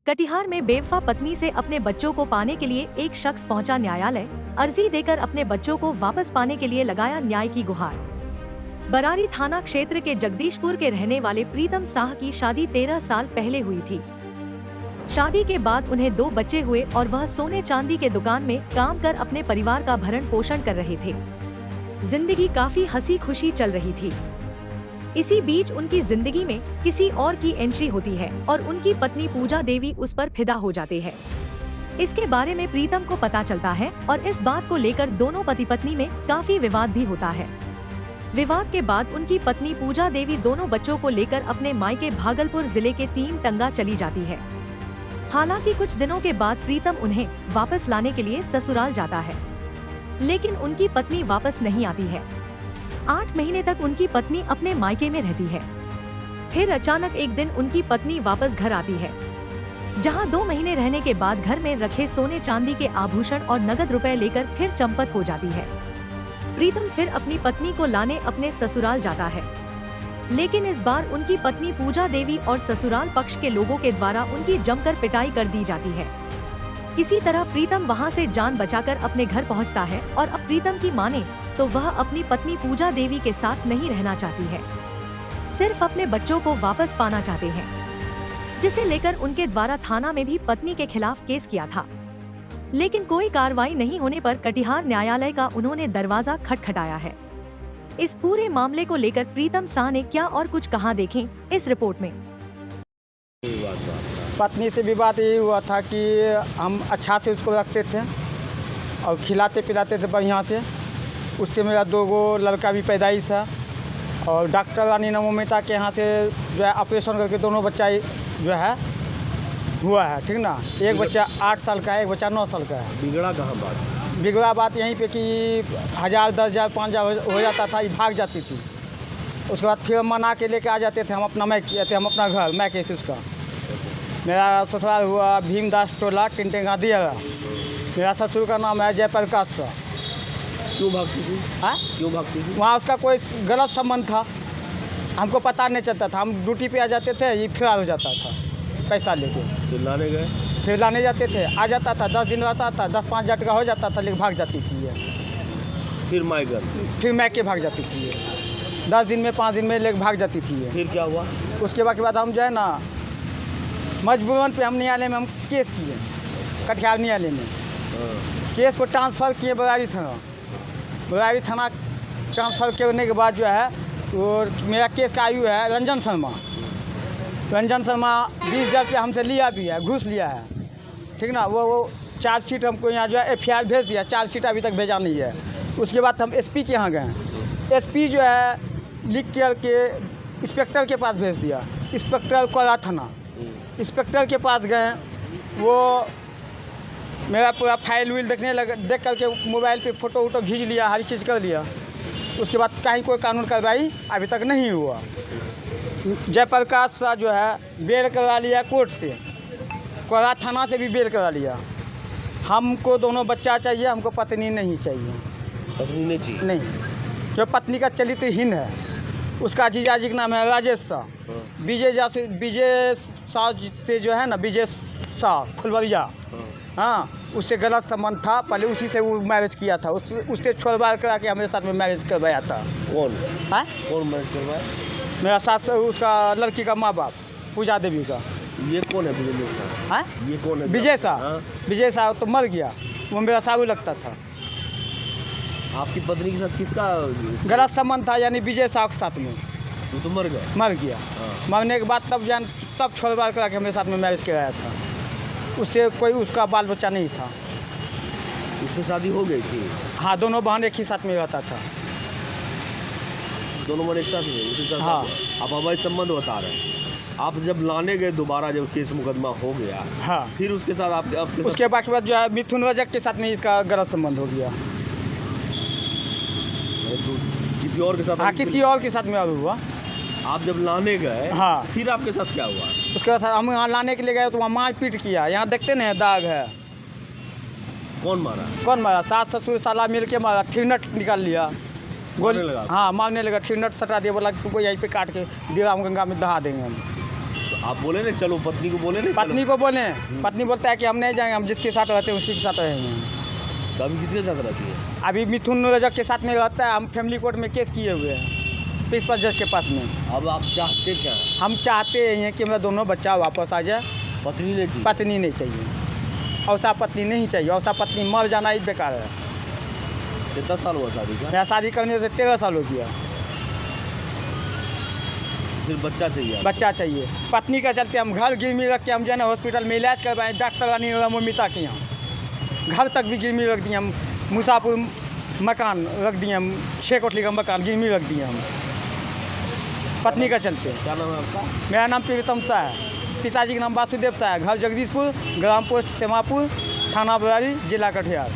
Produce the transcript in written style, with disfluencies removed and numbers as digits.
कटिहार में बेवफा पत्नी से अपने बच्चों को पाने के लिए एक शख्स पहुंचा न्यायालय। अर्जी देकर अपने बच्चों को वापस पाने के लिए लगाया न्याय की गुहार। बरारी थाना क्षेत्र के जगदीशपुर के रहने वाले प्रीतम साह की शादी 13 साल पहले हुई थी। शादी के बाद उन्हें 2 बच्चे हुए और वह सोने चांदी के दुकान में काम कर अपने परिवार का भरण पोषण कर रहे थे। जिंदगी काफी हंसी खुशी चल रही थी। इसी बीच उनकी जिंदगी में किसी और की एंट्री होती है और उनकी पत्नी पूजा देवी उस पर फिदा हो जाते हैं। इसके बारे में प्रीतम को पता चलता है और इस बात को लेकर दोनों पति पत्नी में काफी विवाद भी होता है। विवाद के बाद उनकी पत्नी पूजा देवी दोनों बच्चों को लेकर अपने मायके भागलपुर जिले के 3 टंगा चली जाती है। हालांकि कुछ दिनों के बाद प्रीतम उन्हें वापस लाने के लिए ससुराल जाता है, लेकिन उनकी पत्नी वापस नहीं आती है। 8 महीने तक उनकी पत्नी अपने मायके में रहती है। फिर अचानक एक दिन उनकी पत्नी वापस घर आती है, जहां 2 महीने रहने के बाद घर में रखे सोने चांदी के आभूषण और नगद रुपए लेकर फिर चंपत हो जाती है। प्रीतम फिर अपनी पत्नी को लाने अपने ससुराल जाता है, लेकिन इस बार उनकी पत्नी पूजा देवी और ससुराल पक्ष के लोगों के द्वारा उनकी जमकर पिटाई कर दी जाती है। किसी तरह प्रीतम वहां से जान बचाकर अपने घर पहुंचता है और अब प्रीतम की माने तो वह अपनी पत्नी पूजा देवी के साथ नहीं रहना चाहती है, सिर्फ अपने बच्चों को वापस पाना चाहते हैं, जिसे लेकर उनके द्वारा थाना में भी पत्नी के खिलाफ केस किया था। लेकिन कोई कार्रवाई नहीं होने पर कटिहार न्यायालय का उन्होंने दरवाजा खटखटाया है। इस पूरे मामले को लेकर प्रीतम साह ने क्या और कुछ कहा, देखें इस रिपोर्ट में। पत्नी से भी बात यही हुआ था कि हम अच्छा से उसको रखते थे और खिलाते पिलाते थे बढ़िया से। उससे मेरा 2 लड़का भी पैदाइश है और डॉक्टर रानी नवमिता के यहाँ से जो है ऑपरेशन करके दोनों बच्चा जो है हुआ है, ठीक ना। एक बच्चा 8 साल का है, एक बच्चा 9 साल का है। बिगड़ा कहाँ बात? बिगड़ा बात यहीं पे कि 1000, 10,000, 5,000 हो जाता था, ये भाग जाती थी। उसके बाद फिर मना के लेके आ जाते थे हम अपना हम अपना घर मैके से उसका। मेरा ससुराल हुआ भीमदास टोला टिंटेगा दिया। मेरा ससुर का नाम है जयप्रकाश सा। क्यों भागती थी? हाँ, क्यों भागती थी? वहाँ उसका कोई गलत संबंध था, हमको पता नहीं चलता था। हम ड्यूटी पे आ जाते थे, ये फरार हो जाता था पैसा लेके। फिर लाने गए? फिर लाने जाते थे, आ जाता था, 10 दिन रहता था, 10-5 हज़ार टका हो जाता था, लेकिन भाग जाती थी ये। फिर मायगर? फिर मैके भाग जाती थी ये। 10 दिन में 5 दिन में लेके भाग जाती थी ये। फिर क्या हुआ? उसके बाद हम जो है ना मजबूरन पे हम न्यायालय में हम केस किए, कटिहार न्यायालय में। केस को ट्रांसफ़र किए बरारी थाना ट्रांसफ़र करने के बाद जो है वो मेरा केस का आयु है रंजन शर्मा 20,000 रुपया हमसे लिया भी है, घूस लिया है, ठीक ना। वो चार्जशीट हमको यहाँ जो है FIR भेज दिया, चार्जशीट अभी तक भेजा नहीं है। उसके बाद हम SP के यहाँ गए। SP जो है लिख के इंस्पेक्टर के पास भेज दिया, इंस्पेक्टर कोला थाना। इंस्पेक्टर के पास गए, वो मेरा पूरा फाइल विल देख करके मोबाइल पे फ़ोटो वोटो खींच लिया, हर चीज़ कर लिया। उसके बाद कहीं कोई कानून कार्रवाई अभी तक नहीं हुआ। जयप्रकाश सा जो है बेल करवा लिया कोर्ट से, कोला थाना से भी बेल करवा लिया। हमको दोनों बच्चा चाहिए, हमको पत्नी नहीं चाहिए। पत्नी नहीं चाहिए? नहीं, जो पत्नी का चरित्रहीन है। उसका जीजाजी का नाम है राजेश शाह। विजय शाह से जो है ना, विजय शाह फुलवरिया, हाँ, उससे गलत संबंध था। पहले उसी से वो मैरिज किया था, उससे छोड़वा करा के हमारे साथ में मैरिज करवाया था। कौन? हाँ, कौन मैरिज करवाया? मेरा सास, उसका लड़की का माँ बाप, पूजा देवी का। ये कौन है विजय शाह? हाँ, ये कौन है? विजय शाह। हाँ? विजय शाह तो मर गया, वो मेरा साहू लगता था। आपकी पत्नी के साथ किसका गलत संबंध था, यानी विजय शाह के साथ में। वो तो मर गया? मर गया। हाँ। मरने के बाद तब छोड़वा करा के मेरे साथ में मैरिज कराया था। उससे कोई उसका बाल बच्चा नहीं था। उससे शादी हो गई थी? हाँ, दोनों बहन एक ही साथ में रहता था। दोनों बहन एक साथ में उसी साथ? हाँ। आप अवैध संबंध बता रहे हैं। आप जब लाने गए दोबारा, जब केस मुकदमा हो गया, हाँ, फिर उसके साथ आपके साथ? उसके बाद जो है मिथुन रजक के साथ में इसका गलत संबंध हो गया। तो किसी और के साथ? हाँ, किसी और के साथ में और हुआ। आप जब लाने गए, हाँ, फिर आपके साथ क्या हुआ? उसके बाद हम यहाँ लाने के लिए गए तो वहाँ मारपीट किया। यहाँ देखते नहीं दाग है। कौन मारा? कौन मारा? सास ससुर साला मिल के मारा, ठिनट निकाल लिया, गोली लगा? हाँ, मारने लगा, ठिनट सटा दिया, बोला तुमको यहीं पे काट के राम गंगा में दहा देंगे हम। तो आप बोले ना चलो, पत्नी को बोले ना पत्नी को बोले, पत्नी बोलता है कि हम नहीं जाएंगे, हम जिसके साथ रहते हैं उसी के साथ रहेंगे। तो अभी किसके साथ रहती है? अभी मिथुन रजक के साथ में रहता है। हम फैमिली कोर्ट में केस किए हुए हैं प्रिंसिपल जज के पास में। अब आप चाहते क्या हैं? हम चाहते हैं कि मेरा दोनों बच्चा वापस आ जाए। पत्नी नहीं चाहिए? पत्नी नहीं चाहिए, औसा पत्नी नहीं चाहिए। औसा पत्नी मर जाना ही बेकार है। कितना साल हुआ शादी का? मेरा शादी करने से 13 साल हो गया। सिर्फ बच्चा चाहिए आपको? बच्चा चाहिए। पत्नी का चलते हम घर गिरवी रख के हम जो है ना हॉस्पिटल में इलाज करवाएं, डॉक्टर रानी ममिता के यहाँ घर तक भी गिरवी रख दिए हम। मुसापुर मकान रख दिए हम, 6 कोठली का मकान गिरवी रख दिए हम पत्नी का चलते। क्या नाम है आपका? मेरा नाम प्रीतम शाह है, पिताजी का नाम वासुदेव शाह है, घर जगदीशपुर, ग्राम पोस्ट सेमापुर, थाना बरारी, जिला कटिहार।